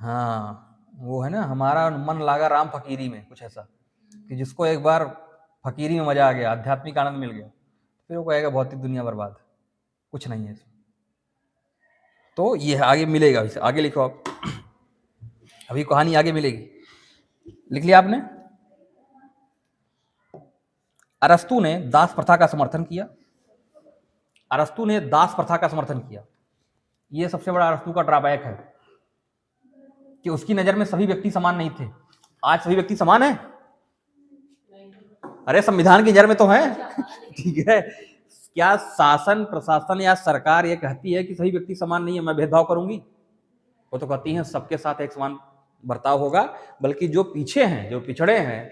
हाँ, वो है ना, हमारा मन लागा राम फकीरी में, कुछ ऐसा कि जिसको एक बार फकीरी में मजा आ गया, आध्यात्मिक आनंद मिल गया, फिर वो कहेगा भौतिक दुनिया बर्बाद, कुछ नहीं है इसमें। तो ये आगे मिलेगा, इसे आगे लिखो आप, अभी कहानी आगे मिलेगी। लिख लिया आपने? अरस्तु ने दास प्रथा का समर्थन किया। अरस्तु ने दास प्रथा का समर्थन किया। ये सबसे बड़ा अरस्तु का ड्रॉबैक है कि उसकी नजर में सभी व्यक्ति समान नहीं थे। आज सभी व्यक्ति समान है? अरे संविधान की नजर में तो है। ठीक है, क्या शासन प्रशासन या सरकार ये कहती है कि सभी व्यक्ति समान नहीं है, मैं भेदभाव करूंगी? वो तो कहती है सबके साथ एक समान बर्ताव होगा, बल्कि जो पीछे हैं, जो पिछड़े हैं,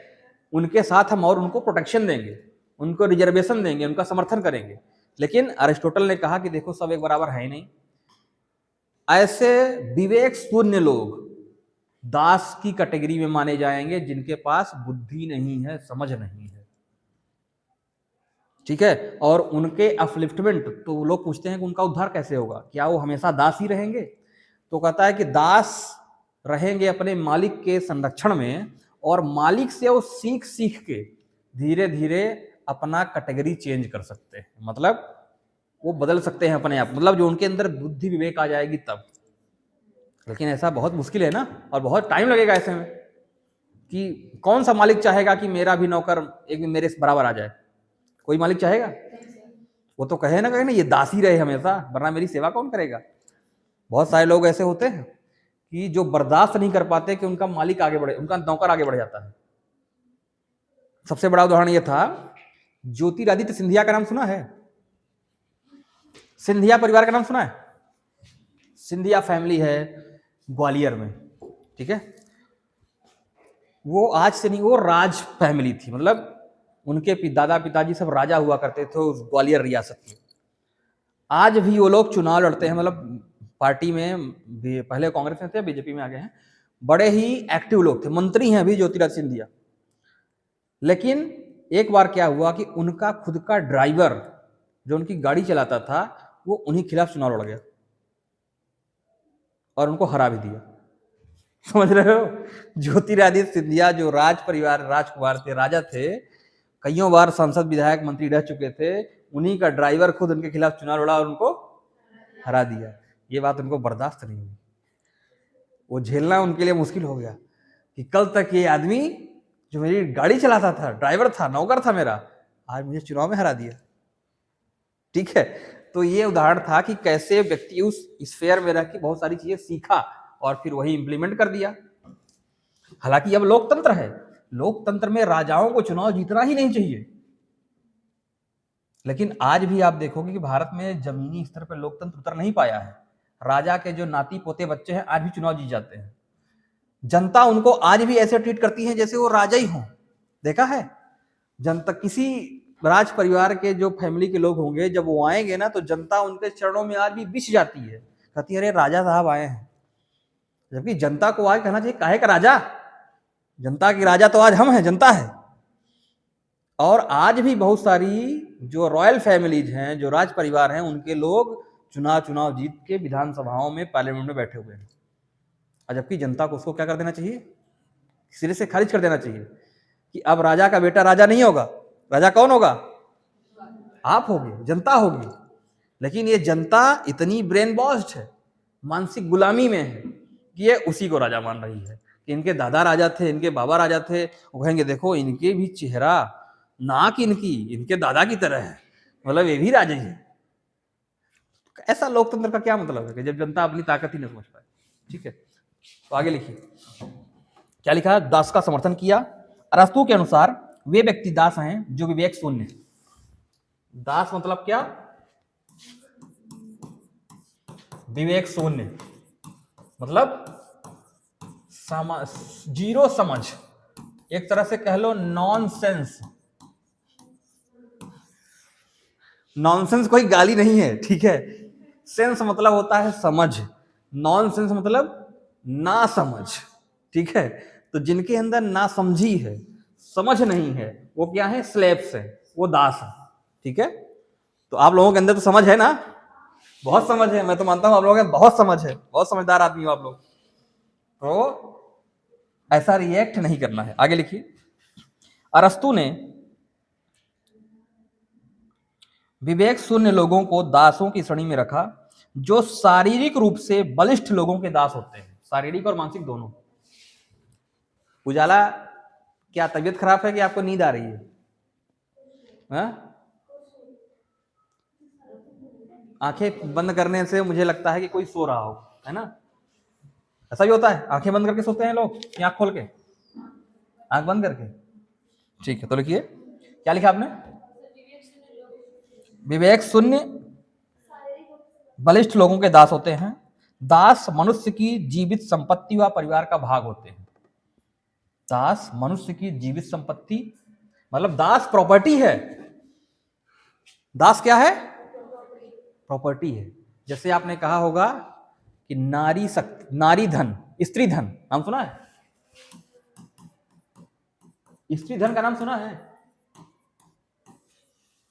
उनके साथ हम और उनको प्रोटेक्शन देंगे, उनको रिजर्वेशन देंगे, उनका समर्थन करेंगे। लेकिन अरिस्टोटल ने कहा कि देखो सब एक बराबर है ही नहीं। ऐसे विवेक शून्य लोग दास की कैटेगरी में माने जाएंगे जिनके पास बुद्धि नहीं है, समझ नहीं है। ठीक है, और उनके अपलिफ्टमेंट, तो लोग पूछते हैं कि उनका उद्धार कैसे होगा, क्या वो हमेशा दास ही रहेंगे? तो कहता है कि दास रहेंगे अपने मालिक के संरक्षण में, और मालिक से वो सीख सीख के धीरे धीरे अपना कैटेगरी चेंज कर सकते हैं, मतलब वो बदल सकते हैं अपने आप, मतलब जो उनके अंदर बुद्धि विवेक आ जाएगी तब। लेकिन ऐसा बहुत मुश्किल है ना, और बहुत टाइम लगेगा ऐसे में, कि कौन सा मालिक चाहेगा कि मेरा भी नौकर एक मेरे से बराबर आ जाए? कोई मालिक चाहेगा? वो तो कहे ना ये दासी रहे हमेशा, वरना मेरी सेवा कौन करेगा? बहुत सारे लोग ऐसे होते हैं कि जो बर्दाश्त नहीं कर पाते कि उनका मालिक आगे बढ़े, उनका नौकर आगे बढ़ जाता है। सबसे बड़ा उदाहरण ये था, ज्योतिरादित्य सिंधिया का नाम सुना है? सिंधिया परिवार का नाम सुना है? सिंधिया फैमिली है ग्वालियर में, ठीक है। वो आज से नहीं, वो राज फैमिली थी, मतलब उनके दादा पिताजी सब राजा हुआ करते थे उस ग्वालियर रियासत में। आज भी वो लोग चुनाव लड़ते हैं, मतलब पार्टी में पहले कांग्रेस में थे, बीजेपी में आ गए हैं, बड़े ही एक्टिव लोग थे, मंत्री हैं अभी ज्योतिरादित्य सिंधिया। लेकिन एक बार क्या हुआ कि उनका खुद का ड्राइवर जो उनकी गाड़ी चलाता था, वो उन्हीं खिलाफ चुनाव लड़ गया और उनको हरा भी दिया। समझ रहे हो? ज्योतिरादित्य सिंधिया जो राज परिवार राजकुमार थे, राजा थे, कईयों बार सांसद विधायक मंत्री रह चुके थे, उन्हीं का ड्राइवर खुद उनके खिलाफ चुनाव लड़ा और उनको हरा दिया। ये बात उनको बर्दाश्त नहीं हुई, वो झेलना उनके लिए मुश्किल हो गया कि कल तक ये आदमी जो मेरी गाड़ी चलाता था, ड्राइवर था, नौकर था मेरा, आज मुझे चुनाव में हरा दिया। ठीक है, तो ये उदाहरण था कि कैसे व्यक्ति उस स्फेयर में रह के बहुत सारी चीजें सीखा और फिर वही इंप्लीमेंट कर दिया। हालांकि अब लोकतंत्र है, लोकतंत्र में राजाओं को चुनाव जीतना ही नहीं चाहिए, लेकिन आज भी आप देखोगे कि भारत में जमीनी स्तर पर लोकतंत्र उतर नहीं पाया है। राजा के जो नाती पोते बच्चे हैं आज भी चुनाव जीत जाते हैं। जनता उनको आज भी ऐसे ट्रीट करती है जैसे वो राजा ही हों। देखा है? जनता, किसी राज परिवार के जो फैमिली के लोग होंगे, जब वो आएंगे ना तो जनता उनके चरणों में आज भी बिछ जाती है, कहती है अरे राजा साहब आए हैं। जबकि जनता को आज कहना चाहिए काहे का राजा, जनता की राजा तो आज हम हैं, जनता है। और आज भी बहुत सारी जो रॉयल फैमिलीज हैं, जो राज परिवार हैं, उनके लोग चुनाव जीत के विधानसभाओं में, पार्लियामेंट में बैठे हुए हैं। और जबकि जनता को उसको क्या कर देना चाहिए, सिरे से खारिज कर देना चाहिए कि अब राजा का बेटा राजा नहीं होगा। राजा कौन होगा? आप होगे, जनता होगी। लेकिन ये जनता इतनी ब्रेन वॉश्ड है, मानसिक गुलामी में है कि ये उसी को राजा मान रही है कि इनके दादा राजा थे, इनके बाबा राजा थे। वो कहेंगे देखो इनके भी चेहरा, नाक इनके दादा की तरह है, मतलब ये भी राजा ही है। ऐसा लोकतंत्र का क्या मतलब है कि जब जनता अपनी ताकत ही नहीं समझ पाए। ठीक है, तो आगे लिखिए क्या लिखा है। दास का समर्थन किया। अरस्तु के अनुसार वे व्यक्ति दास हैं जो विवेक शून्य। दास मतलब क्या? विवेक शून्य, मतलब जीरो समझ, एक तरह से कह लो नॉनसेंस। नॉनसेंस कोई गाली नहीं है, ठीक है। सेंस मतलब होता है समझ, नॉनसेंस मतलब ना समझ, ठीक है। तो जिनके अंदर ना समझी है, समझ नहीं है, वो क्या है, स्लेव्स है, वो दास है, ठीक है। तो आप लोगों के अंदर तो समझ है ना, बहुत समझ है, मैं तो मानता हूं आप लोगों के बहुत समझ है, बहुत समझदार आदमी हो आप लोग। तो ऐसा रिएक्ट नहीं करना है। आगे लिखिए। अरस्तु ने विवेक शून्य लोगों को दासों की श्रेणी में रखा, जो शारीरिक रूप से बलिष्ठ लोगों के दास होते हैं, शारीरिक और मानसिक दोनों। उजाला, क्या तबीयत खराब है कि आपको नींद आ रही है? आंखें बंद करने से मुझे लगता है कि कोई सो रहा हो, है ना? ऐसा भी होता है, आंखें बंद करके सोते हैं लोग या आंख खोल के? आंख बंद करके, ठीक है। तो लिखिए, क्या लिखा आपने? विवेक शून्य बलिष्ठ लोगों के दास होते हैं। दास मनुष्य की जीवित संपत्ति व परिवार का भाग होते हैं। दास मनुष्य की जीवित संपत्ति मतलब दास प्रॉपर्टी है। दास क्या है? प्रॉपर्टी है। जैसे आपने कहा होगा कि नारी शक्ति, नारी धन, स्त्री धन, नाम सुना है? स्त्री धन का नाम सुना है?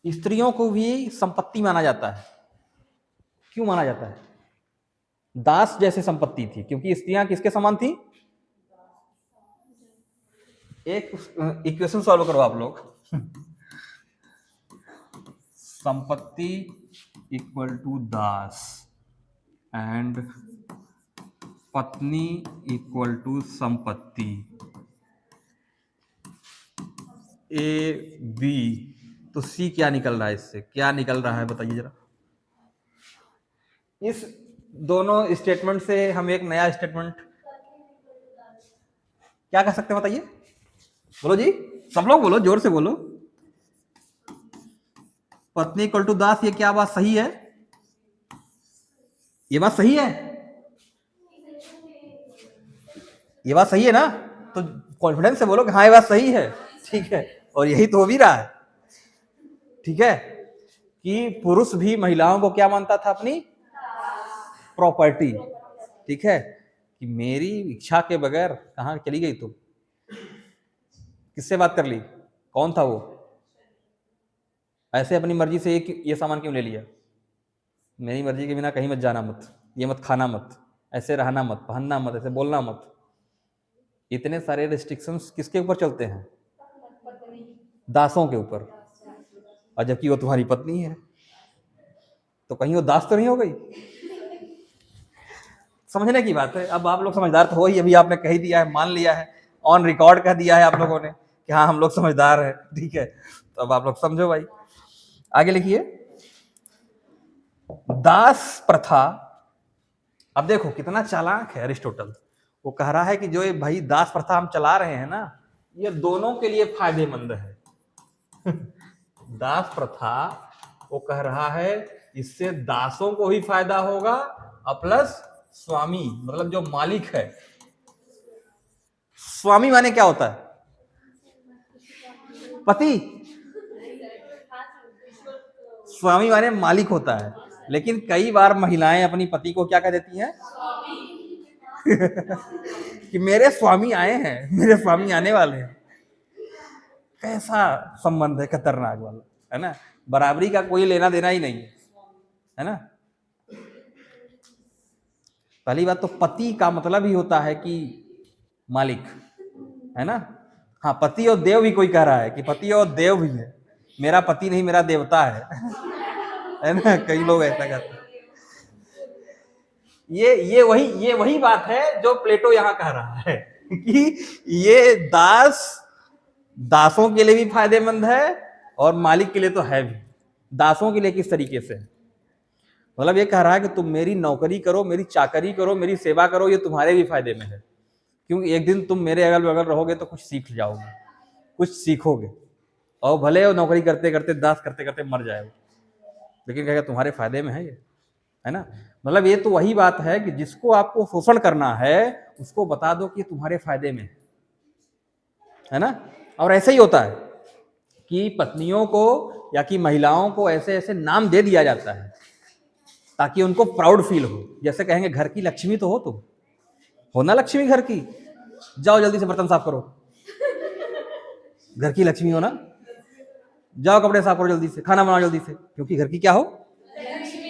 स्त्रियों को भी संपत्ति माना जाता है। क्यों माना जाता है? दास जैसे संपत्ति थी, क्योंकि स्त्रियां किसके समान थी? एक इक्वेशन सॉल्व करो आप लोग। संपत्ति इक्वल टू दास एंड पत्नी इक्वल टू संपत्ति, ए बी। तो सी क्या निकल रहा है? इससे क्या निकल रहा है बताइए जरा। इस दोनों स्टेटमेंट से हम एक नया स्टेटमेंट क्या कह सकते हैं बताइए? बोलो जी, सब लोग बोलो, जोर से बोलो। पत्नी इक्वल टू दास, ये क्या बात सही है? ये बात सही है? ये बात सही है ना? तो कॉन्फिडेंस से बोलो कि हाँ ये बात सही है, ठीक है। और यही तो हो भी रहा है, ठीक है, कि पुरुष भी महिलाओं को क्या मानता था? अपनी प्रॉपर्टी, ठीक है। कि मेरी इच्छा के बगैर कहाँ चली गई तुम? किससे बात कर ली? कौन था वो? ऐसे अपनी मर्जी से ये सामान क्यों ले लिया? मेरी मर्जी के बिना कहीं मत जाना, मत ये मत खाना, मत ऐसे रहना, मत पहनना, मत ऐसे बोलना, मत। इतने सारे रिस्ट्रिक्शंस किसके ऊपर चलते हैं? दासों के ऊपर। और जबकि वो तुम्हारी पत्नी है, तो कहीं वो दास तो नहीं हो गई? समझने की बात है। अब आप लोग समझदार तो हो ही, अभी आपने कह ही दिया है, मान लिया है, ऑन रिकॉर्ड कह दिया है आप लोगों ने कि हाँ हम लोग समझदार हैं, ठीक है। तो अब आप लोग समझो भाई। आगे लिखिए। दास प्रथा, अब देखो कितना चालाक है अरिस्टोटल। वो कह रहा है कि जो ये भाई दास प्रथा हम चला रहे हैं ना, ये दोनों के लिए फायदेमंद है। दास प्रथा, वो कह रहा है इससे दासों को ही फायदा होगा और प्लस स्वामी मतलब जो मालिक है। स्वामी माने क्या होता है? पति। स्वामी माने मालिक होता है, लेकिन कई बार महिलाएं अपनी पति को क्या कह देती हैं? कि मेरे स्वामी आए हैं, मेरे स्वामी आने वाले हैं। कैसा संबंध है खतरनाक वाला, है ना? बराबरी का कोई लेना देना ही नहीं है ना? पहली बात तो पति का मतलब ही होता है कि मालिक, है ना? हाँ, पति और देव भी कोई कह रहा है कि पति और देव भी है, मेरा पति नहीं मेरा देवता है। है ना? कई लोग ऐसा कहते हैं। ये वही बात है जो प्लेटो यहां कह रहा है कि ये दासों के लिए भी फायदेमंद है और मालिक के लिए तो है भी। दासों के लिए किस तरीके से? मतलब ये कह रहा है कि तुम मेरी नौकरी करो, मेरी चाकरी करो, मेरी सेवा करो, ये तुम्हारे भी फायदे में है, क्योंकि एक दिन तुम मेरे अगल बगल रहोगे तो कुछ सीख जाओगे, कुछ सीखोगे। और भले वो नौकरी करते करते, दास करते करते मर जाए, लेकिन कहेगा तुम्हारे फायदे में है ये, है ना? मतलब ये तो वही बात है कि जिसको आपको शोषण करना है उसको बता दो कि तुम्हारे फायदे में है ना? और ऐसे ही होता है कि पत्नियों को या कि महिलाओं को ऐसे ऐसे नाम दे दिया जाता है ताकि उनको प्राउड फील हो। जैसे कहेंगे घर की लक्ष्मी तो हो तुम, हो ना लक्ष्मी घर की, जाओ जल्दी से बर्तन साफ करो, घर की लक्ष्मी हो ना, जाओ कपड़े साफ करो जल्दी से, खाना बनाओ जल्दी से, क्योंकि घर की क्या हो,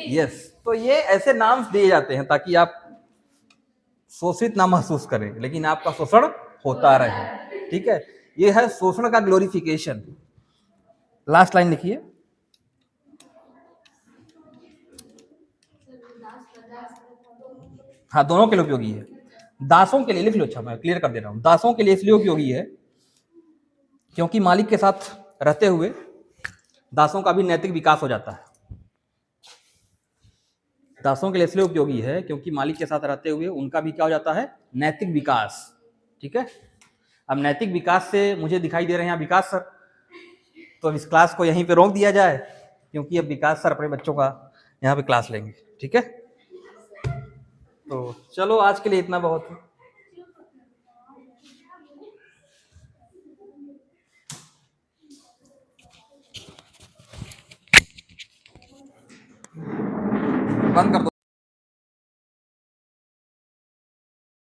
यस। तो ये ऐसे नाम दिए जाते हैं ताकि आप शोषित ना महसूस करें, लेकिन आपका शोषण होता रहे। ठीक है, ये है शोषण का ग्लोरिफिकेशन। लास्ट लाइन लिखिए। हाँ, दोनों के लिए उपयोगी है। दासों के लिए लिख लो, अच्छा मैं क्लियर कर दे रहा हूं, दासों के लिए इसलिए उपयोगी है क्योंकि मालिक के साथ रहते हुए दासों का भी नैतिक विकास हो जाता है। दासों के लिए इसलिए उपयोगी है क्योंकि मालिक के साथ रहते हुए उनका भी क्या हो जाता है, नैतिक विकास। ठीक है, अब नैतिक विकास से मुझे दिखाई दे रहे हैं यहाँ विकास सर, तो अब इस क्लास को यहीं पे रोक दिया जाए, क्योंकि अब विकास सर अपने बच्चों का यहाँ पे क्लास लेंगे। ठीक है, तो चलो आज के लिए इतना बहुत है। बंद कर दो।